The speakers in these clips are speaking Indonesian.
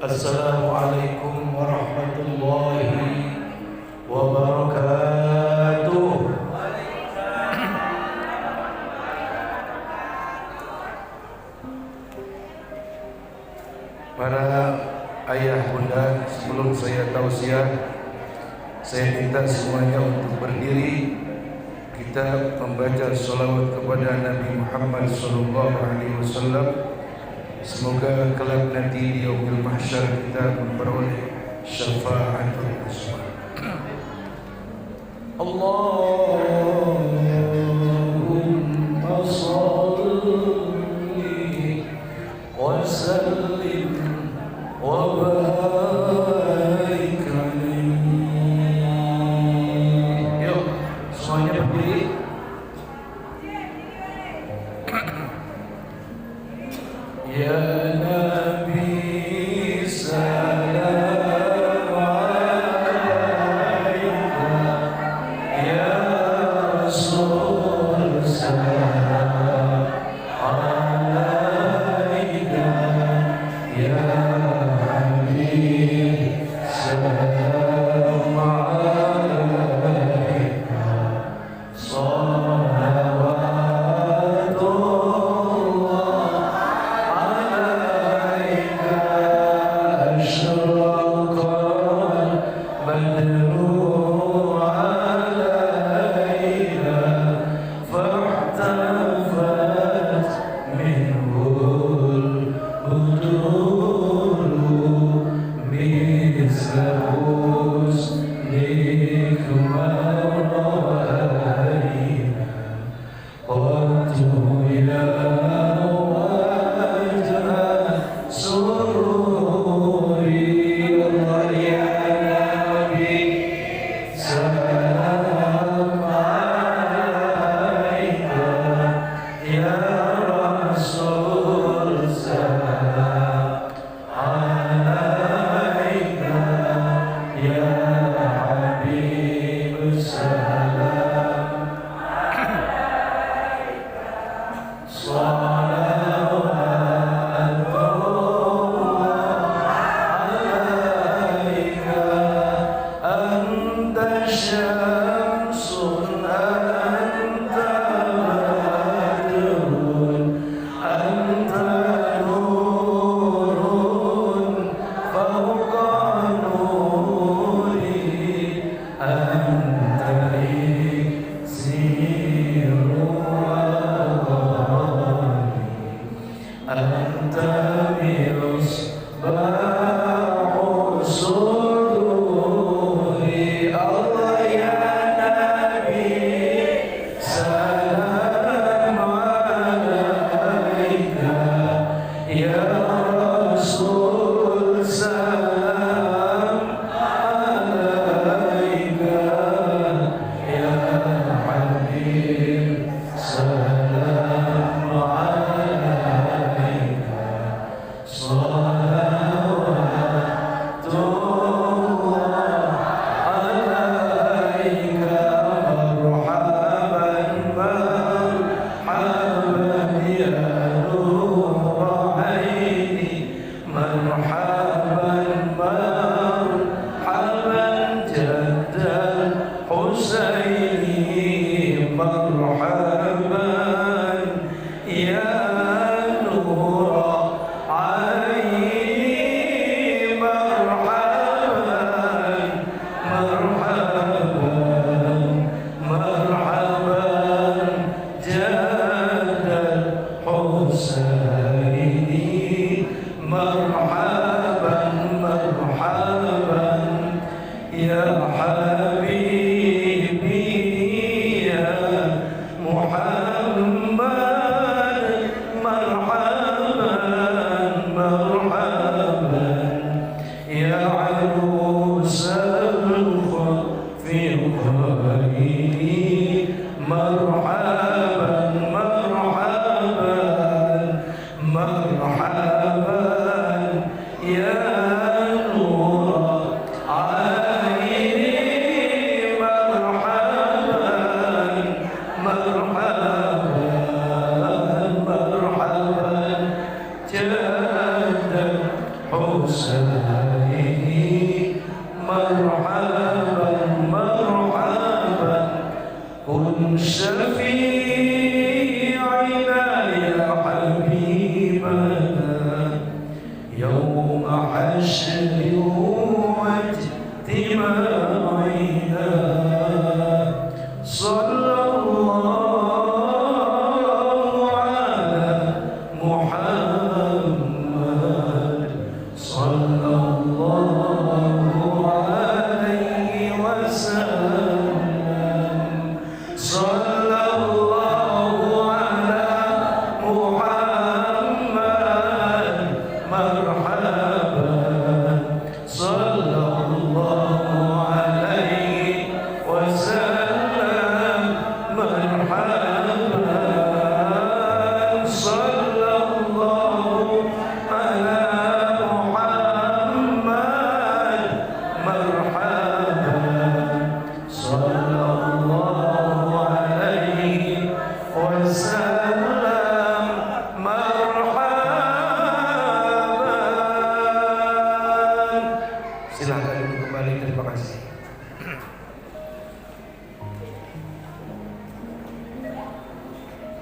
Assalamualaikum warahmatullahi wabarakatuh. Para ayah bunda, sebelum saya tausiah, saya minta semuanya untuk berdiri. Kita membaca salawat kepada Nabi Muhammad SAW. Semoga kelak nanti di yaumil mahsyar kita memperoleh syafaatul uzma. Allahumma shalli wa sallim wa barik alaihi. Yuk, semuanya berdiri. Ya Nabi salam alaika, Ya Rasul salam alaika, Ya Habib salam alaika, حسين مرحبا مرحبا كن شفيعنا يا حبيبنا يوم حشر واجتماعنا صلى الله على محمد صلى الله عليه وسلم صلى الله على محمد مرحبا صلى الله عليه وسلم مرحبا صلى الله على محمد مرحبا صلى الله عليه وسلم مرحبا. Silakan duduk kembali, terima kasih.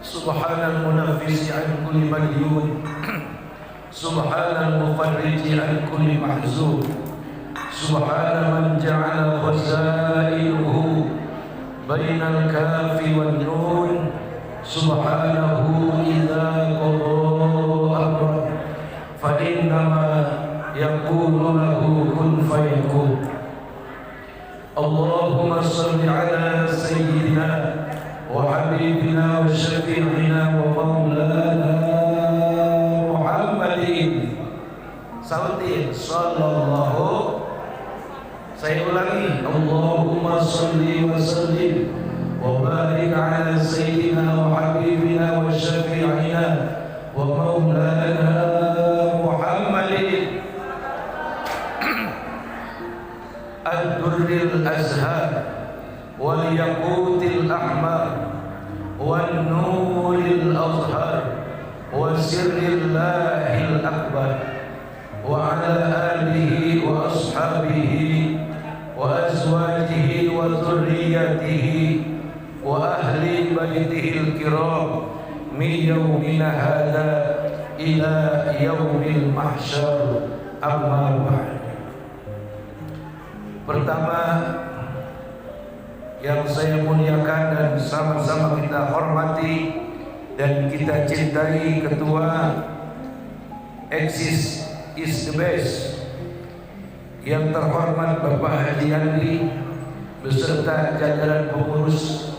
Subhanal munaffisi an kulli madyun Subhanal mufarriji an kulli mahzun Subhana man ja'ala khazainuhu bainal kafi wan nun Subhanahu idza qada amran fa innama yaqulu lahu kun fayakun. Allahumma salli ala sayyidina wa habibina wa syafi'ina wa maulana Muhammadin sautin sallallahu. Saya ulangi, Allahumma salli wa sallim wa barik ala sayyidina wa habibina wa syafi'ina wa maulana Muhammadin ad-durril azhar wal yaqutil ahmar wan nuril azhar wa sirrillahil akbar wa ala alihi wa ashabihi wa azwajihi wa dhurriyyatihi wa ahli baitihil kiram min yawmina hadha ila yaumil mahsyar. Amma ba'd. Pertama yang saya muliakan dan sama-sama kita hormati dan kita cintai Ketua Eksis is the best yang terhormat Bapak Haji Andri beserta jajaran pengurus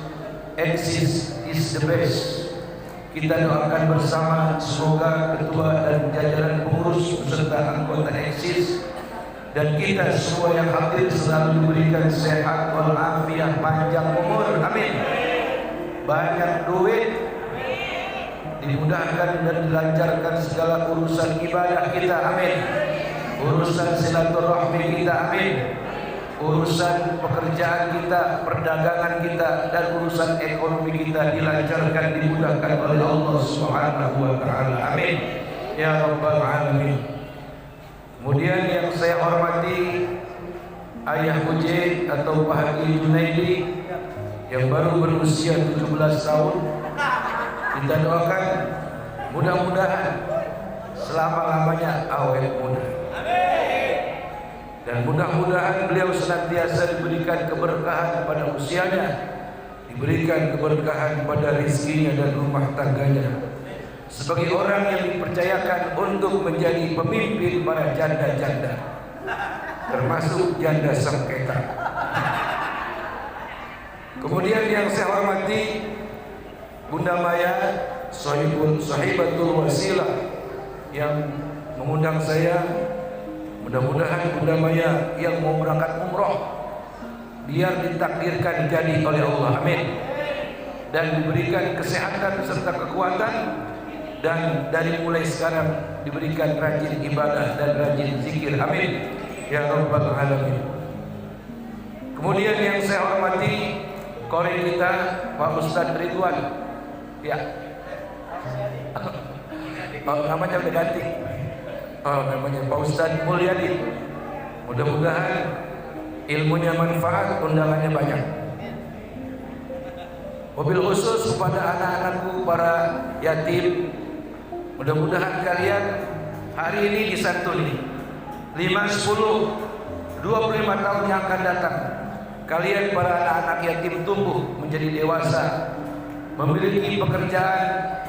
Eksis is the best. Kita doakan bersama semoga Ketua dan jajaran pengurus beserta anggota Eksis dan kita semua yang hadir selalu diberikan sehat walafiat, panjang umur, amin. Banyak duit, dimudahkan dan dilancarkan segala urusan ibadah kita, amin. Urusan silaturahmi kita, amin. Urusan pekerjaan kita, perdagangan kita, dan urusan ekonomi kita dilancarkan, dimudahkan oleh Allah Subhanahu wa taala, amin ya rabbal alamin. Kemudian yang saya hormati Ayah Uj atau Pak Haji Junaidi yang baru berusia 17 tahun. Kita doakan mudah-mudahan selama-lamanya awet muda. Dan mudah-mudahan beliau senantiasa diberikan keberkahan pada usianya, diberikan keberkahan pada rezekinya dan rumah tangganya. Sebagai orang yang dipercayakan untuk menjadi pemimpin para janda-janda, termasuk janda sengketa. Kemudian yang saya hormati Bunda Maya, sahibatul wasilah yang mengundang saya. Mudah-mudahan Bunda Maya yang mau berangkat umroh biar ditakdirkan jadi oleh Allah, amin. Dan diberikan kesehatan serta kekuatan, dan dari mulai sekarang diberikan rajin ibadah dan rajin zikir, amin ya rabbal alamin. Kemudian yang saya hormati Kori kita Pak Ustadz Ridwan, ya namanya udah ganti, namanya Pak Ustadz Mulyadi. Mudah-mudahan ilmunya manfaat, undangannya banyak. Wabil khusus kepada anak-anakku para yatim, mudah-mudahan kalian hari ini disantuni 5, 10, 25 tahun yang akan datang. Kalian para anak-anak yatim tumbuh menjadi dewasa, memiliki pekerjaan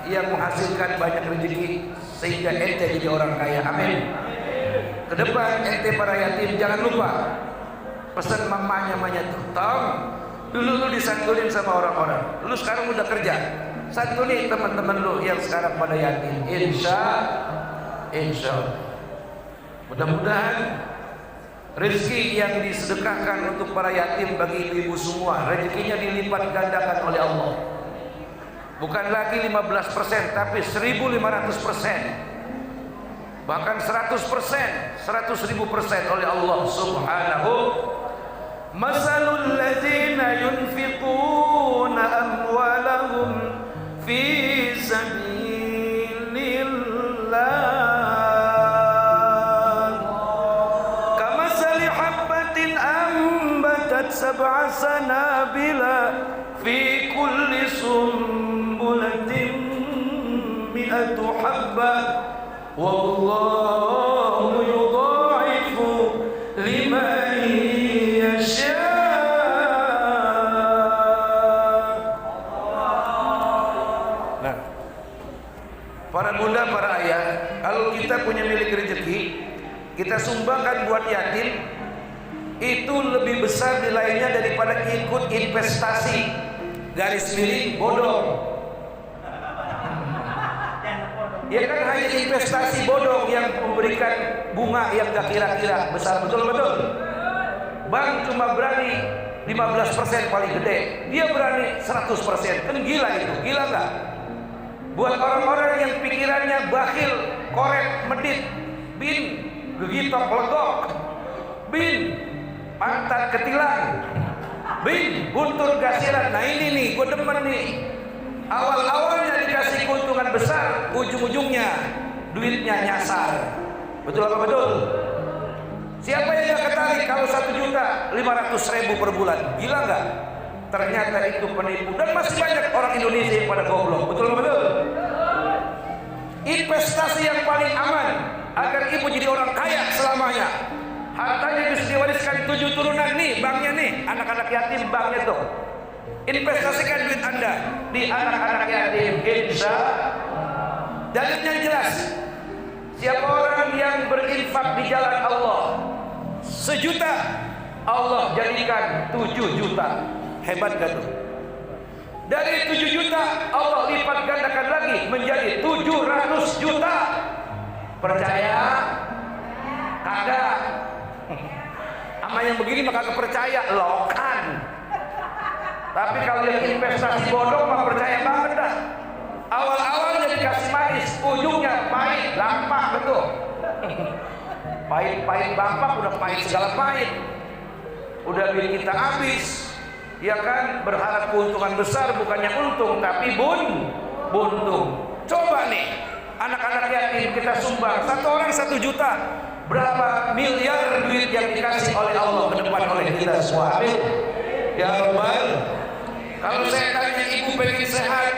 yang menghasilkan banyak rezeki sehingga ente jadi orang kaya. Amin. Kedepan ente para yatim jangan lupa pesan mamanya tuh, Tom, dulu lu disantunin sama orang-orang, lu sekarang udah kerja, santuni teman-teman lu yang sekarang pada yatim. Insya mudah-mudahan rezeki yang disedekahkan untuk para yatim bagi ibu semua, rezekinya dilipat gandakan oleh Allah. Bukan lagi 15%, tapi 1500%, bahkan 100%, 100.000% oleh Allah Subhanahu. Masalul ladzina yunfiquna amwalahum fi sabilillah kamathali habbatin ambatat sab'a sanabila fi kulli sumbulatin mi'atu habbah wallahu yudha'ifu liman yasha. Nah, para bunda, para ayah, kalau kita punya milik rezeki, kita sumbangkan buat yatim, itu lebih besar nilainya daripada ikut investasi garis miring bodong. Ya kan, hanya investasi bodong yang memberikan bunga yang gak kira-kira besar. Betul-betul. Bank cuma berani 15% paling gede, dia berani 100%. Kan gila itu, gila gak? Buat orang-orang yang pikirannya bakhil, korek, medit, bin, gegitok, legok, bin, pantat ketilang, bin, guntur gasiran. Nah ini nih, gue demen nih. Awal-awalnya dikasih keuntungan besar, ujung-ujungnya duitnya nyasar. Betul apa betul? Siapa yang gak ketarik kalau 1.500.000 per bulan? Gila gak? Ternyata itu penipu. Dan masih banyak orang Indonesia yang pada goblok. Betul apa betul? Investasi yang paling aman agar ibu jadi orang kaya selamanya, hartanya bisa diwariskan 7 turunan. Nih banknya nih, anak-anak yatim banknya tuh. Investasikan duit Anda di anak-anak yatim. Insya dalilnya jelas. Siapa orang yang berinfak di jalan Allah 1 juta, Allah jadikan 7 juta. Hebat gak tuh? Dari 7 juta Allah lipat gandakan lagi menjadi 700 juta. Percaya? Kagak. Sama yang begini maka percaya lokan. Tapi kalau yang investasi bodong mah percaya banget dah. Awal-awalnya dikasih manis, ujungnya pahit, lampak betul. Pahit-pahit bampak, udah pahit segala pahit. Udah duit kita habis, ya kan? Berharap keuntungan besar, bukannya untung tapi buntung. Coba nih, anak-anak yatim kita sumbang, 1 orang 1 juta. Berapa miliar duit yang dikasih oleh Allah ke depan oleh kita semua. Amin. Ya Rabbal. Kalau saya tanya ibu pengen sehat,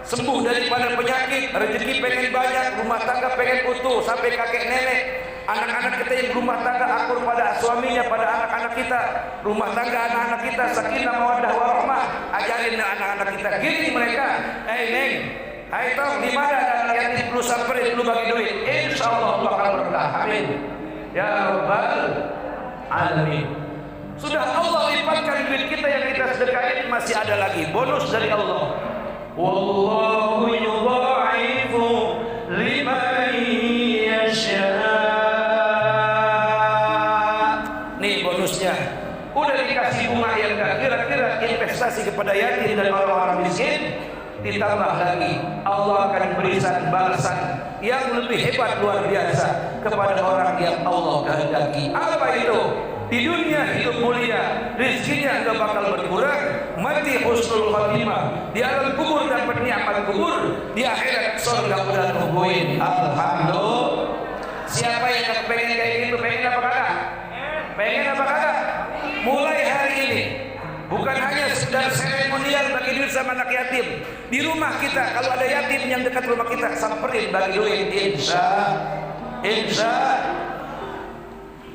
sembuh daripada penyakit, rezeki pengen banyak, rumah tangga pengen utuh sampai kakek nenek, anak-anak kita yang berumah tangga akur pada suaminya, pada anak-anak kita, rumah tangga anak-anak kita sakinah mawaddah warahmah, ajarin anak-anak kita. Gini mereka, neng, hai Tom, di mana anak yatim perlu samperin, perlu bagi duit, insyaallah bakal berkah. Amin. Ya Rabbal alamin. Sudah Allah lipatkan duit kita yang kita sedekahin, masih ada lagi bonus dari Allah. Wallahu yudha'ifu liman yasha. Nih bonusnya. Udah dikasih bunga yang gak kira-kira, investasi kepada yatim dan orang-orang miskin, ditambah lagi Allah akan berikan balasan yang lebih hebat luar biasa kepada orang yang Allah kehendaki. Apa itu? Di dunia hidup mulia, rezekinya enggak bakal berkurang, mati husnul khatimah, di alam kubur dapat nikmat kubur, di akhirat surga udah nungguin. Alhamdulillah. siapa yang gak pengen kayak gitu? Pengen apa kagak? Pengen apa kagak? Mulai hari ini bukan hanya sekedar seremonial bagi duit sama anak yatim. Di rumah kita kalau ada yatim yang dekat rumah kita, samperin bagi duit. Insya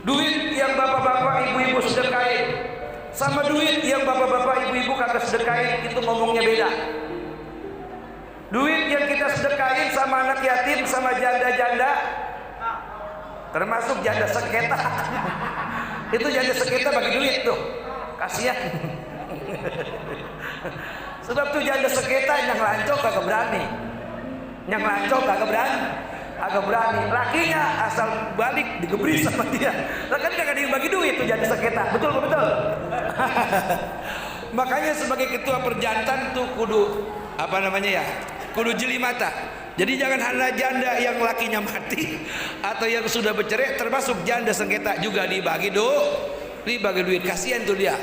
duit yang bapak-bapak ibu-ibu sedekahin sama duit yang bapak-bapak ibu-ibu kagak sedekahin itu ngomongnya beda. Duit yang kita sedekahin sama anak yatim sama janda-janda, termasuk janda sengketa. Itu janda sengketa bagi duit tuh, kasihan. Sebab tuh janda sengketa yang lancok kagak berani, yang lancok kagak berani, lakinya asal balik digebris sama dia. Lah kan kagak dibagi duit tuh janda sengketa, betul betul. Makanya sebagai ketua perjantan tuh kudu apa namanya ya, kudu jeli mata. Jadi jangan hanya janda yang lakinya mati atau yang sudah bercerai, termasuk janda sengketa juga dibagi duit, kasihan tuh dia.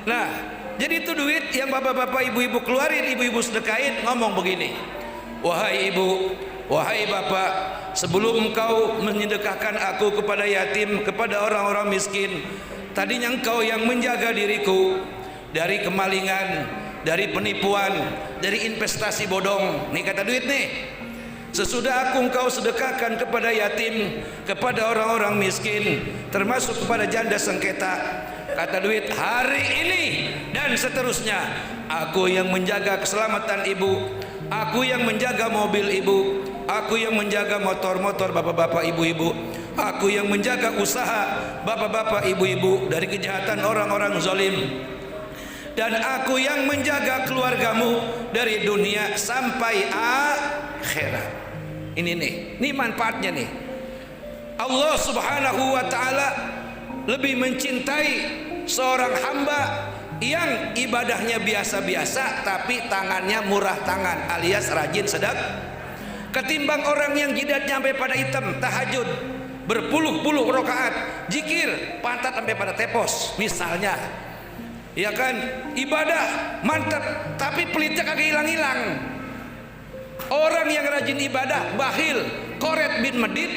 Nah, jadi itu duit yang bapak-bapak ibu-ibu keluarin, ibu-ibu sedekahin, ngomong begini, wahai ibu, wahai bapak, sebelum engkau menyedekahkan aku kepada yatim, kepada orang-orang miskin, tadinya engkau yang menjaga diriku dari kemalingan, dari penipuan, dari investasi bodong. Nih kata duit nih, sesudah aku engkau sedekahkan kepada yatim, kepada orang-orang miskin, termasuk kepada janda sengketa, kata duit, hari ini dan seterusnya aku yang menjaga keselamatan ibu, aku yang menjaga mobil ibu, aku yang menjaga motor-motor bapak-bapak ibu-ibu, aku yang menjaga usaha bapak-bapak ibu-ibu dari kejahatan orang-orang zalim, dan aku yang menjaga keluargamu dari dunia sampai akhirat. Ini manfaatnya nih. Allah Subhanahu wa taala lebih mencintai seorang hamba yang ibadahnya biasa-biasa tapi tangannya murah tangan alias rajin sedekah, ketimbang orang yang jidatnya sampai pada hitam, tahajud berpuluh-puluh rakaat, zikir pantat sampai pada tepos misalnya. Ya kan, ibadah mantap tapi pelitnya kagak hilang-hilang. Orang yang rajin ibadah bakhil, koret bin medit,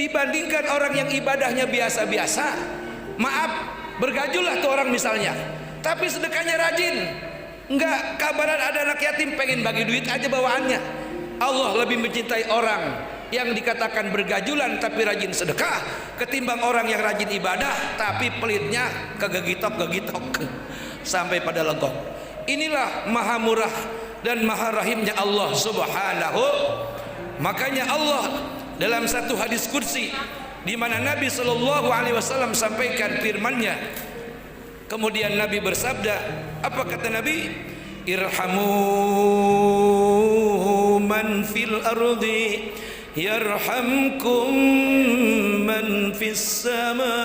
dibandingkan orang yang ibadahnya biasa-biasa. Maaf, bergajulah tuh orang misalnya, tapi sedekahnya rajin. Enggak kabaran ada anak yatim pengen bagi duit aja bawaannya. Allah lebih mencintai orang yang dikatakan bergajulan tapi rajin sedekah ketimbang orang yang rajin ibadah tapi pelitnya kegegitok sampai pada legok. Inilah maha murah dan maha rahimnya Allah Subhanahu. Makanya Allah dalam satu hadis kursi di mana Nabi Shallallahu Alaihi Wasallam sampaikan firman-Nya, kemudian Nabi bersabda, apa kata Nabi? Irhamu man fil ardi yarhamkum man fis sama.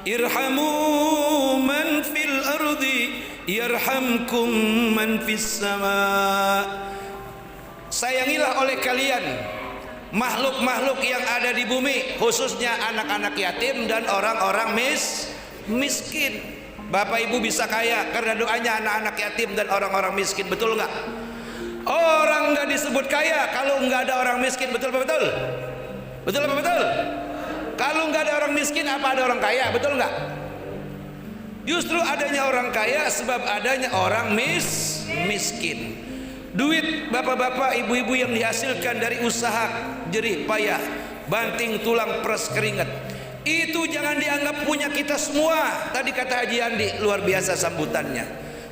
Irhamu man fil ardi yarhamkum man fis sama. Sayangilah oleh kalian makhluk-makhluk yang ada di bumi, khususnya anak-anak yatim dan orang-orang miskin. Bapak ibu bisa kaya karena doanya anak-anak yatim dan orang-orang miskin, betul nggak? Orang nggak disebut kaya kalau nggak ada orang miskin, betul apa betul? Betul apa betul? Kalau nggak ada orang miskin, apa ada orang kaya, betul nggak? Justru adanya orang kaya sebab adanya orang miskin. Duit bapak-bapak ibu-ibu yang dihasilkan dari usaha jerih payah, banting tulang peres keringat, itu jangan dianggap punya kita semua. Tadi kata Haji Andi luar biasa sambutannya.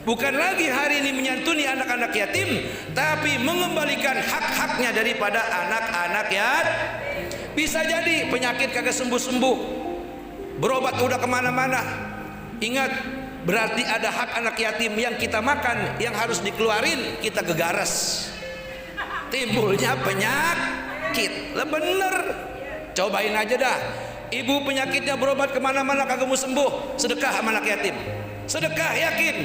Bukan lagi hari ini menyantuni anak-anak yatim, tapi mengembalikan hak-haknya daripada anak-anak yatim. Bisa jadi penyakit kagak sembuh-sembuh, berobat udah kemana-mana. Ingat, berarti ada hak anak yatim yang kita makan, yang harus dikeluarin, kita gegares, timbulnya penyakit. Lah bener, cobain aja dah. Ibu penyakitnya berobat kemana-mana kagak mau sembuh, sedekah sama anak yatim. Sedekah, yakin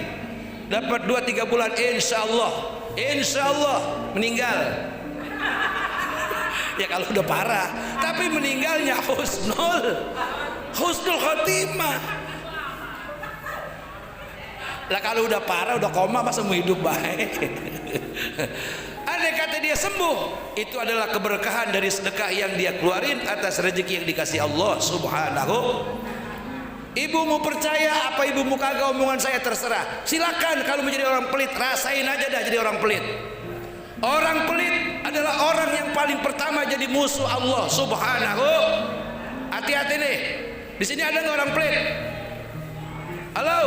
dapat 2-3 bulan insya Allah meninggal. Ya kalau udah parah, tapi meninggalnya husnul khotimah. Lah kalau udah parah, udah koma, masa mau hidup baik? dia sembuh, itu adalah keberkahan dari sedekah yang dia keluarin atas rezeki yang dikasih Allah Subhanahu. Ibumu percaya apa ibumu kagak, omongan saya terserah. Silakan kalau menjadi orang pelit, rasain aja dah jadi orang pelit. Orang pelit adalah orang yang paling pertama jadi musuh Allah Subhanahu. Hati-hati nih. Di sini ada nggak orang pelit? Halo?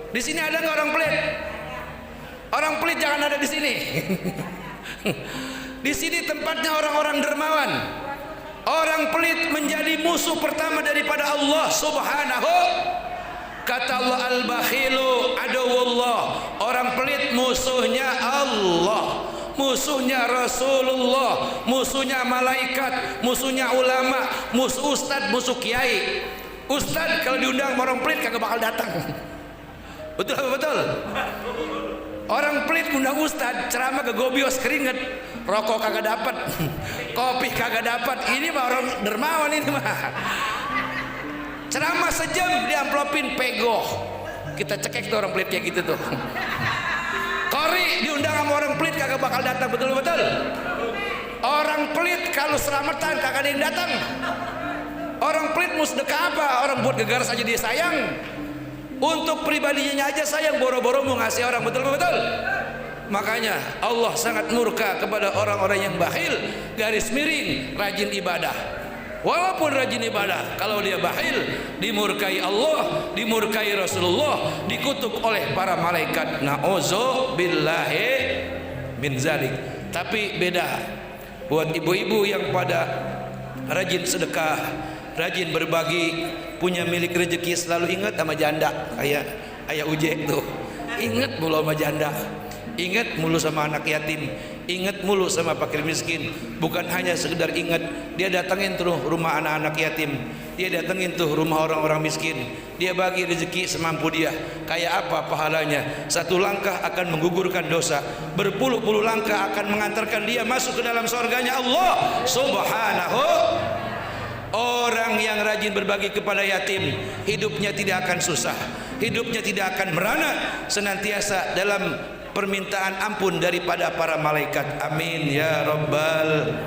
Di sini ada nggak orang pelit? Orang pelit jangan ada di sini. Di sini tempatnya orang-orang dermawan. Orang pelit menjadi musuh pertama daripada Allah Subhanahu. Kata Allah, al-bakhilu aduwullah. Orang pelit musuhnya Allah, musuhnya Rasulullah, musuhnya malaikat, musuhnya ulama, musuh ustad, musuh kiai. Ustad kalau diundang orang pelit kagak bakal datang. Betul apa betul? Orang pelit undang ustad ceramah ke gobios keringet, rokok kagak dapat, kopi kagak dapat. Ini mah orang dermawan ini mah. Ceramah sejam diamplopin pegoh. Kita cekek tuh orang pelit kayak gitu tuh. Kori diundang sama orang pelit kagak bakal datang, betul betul. Orang pelit kalau selamatan kagak ada yang datang. Orang pelit mau sedekah apa? Orang buat gegar saja dia sayang. Untuk pribadinya aja sayang, boro-boro mau ngasih orang, betul betul. Makanya Allah sangat murka kepada orang-orang yang bakhil, garis miring, rajin ibadah. Walaupun rajin ibadah, kalau dia bakhil, dimurkai Allah, dimurkai Rasulullah, dikutuk oleh para malaikat. Na'udzubillahi min zalik. Tapi beda buat ibu-ibu yang pada rajin sedekah, rajin berbagi, punya milik rezeki, selalu ingat sama janda. Kayak ayah Ujek tuh, ingat mulu sama janda, ingat mulu sama anak yatim, ingat mulu sama fakir miskin. Bukan hanya sekedar ingat, dia datangin tuh rumah anak-anak yatim, dia datangin tuh rumah orang-orang miskin, dia bagi rezeki semampu dia. Kayak apa pahalanya? Satu langkah akan menggugurkan dosa, berpuluh-puluh langkah akan mengantarkan dia masuk ke dalam surganya Allah Subhanahu. Orang yang rajin berbagi kepada yatim, hidupnya tidak akan susah, hidupnya tidak akan merana, senantiasa dalam permintaan ampun daripada para malaikat. Amin ya rabbal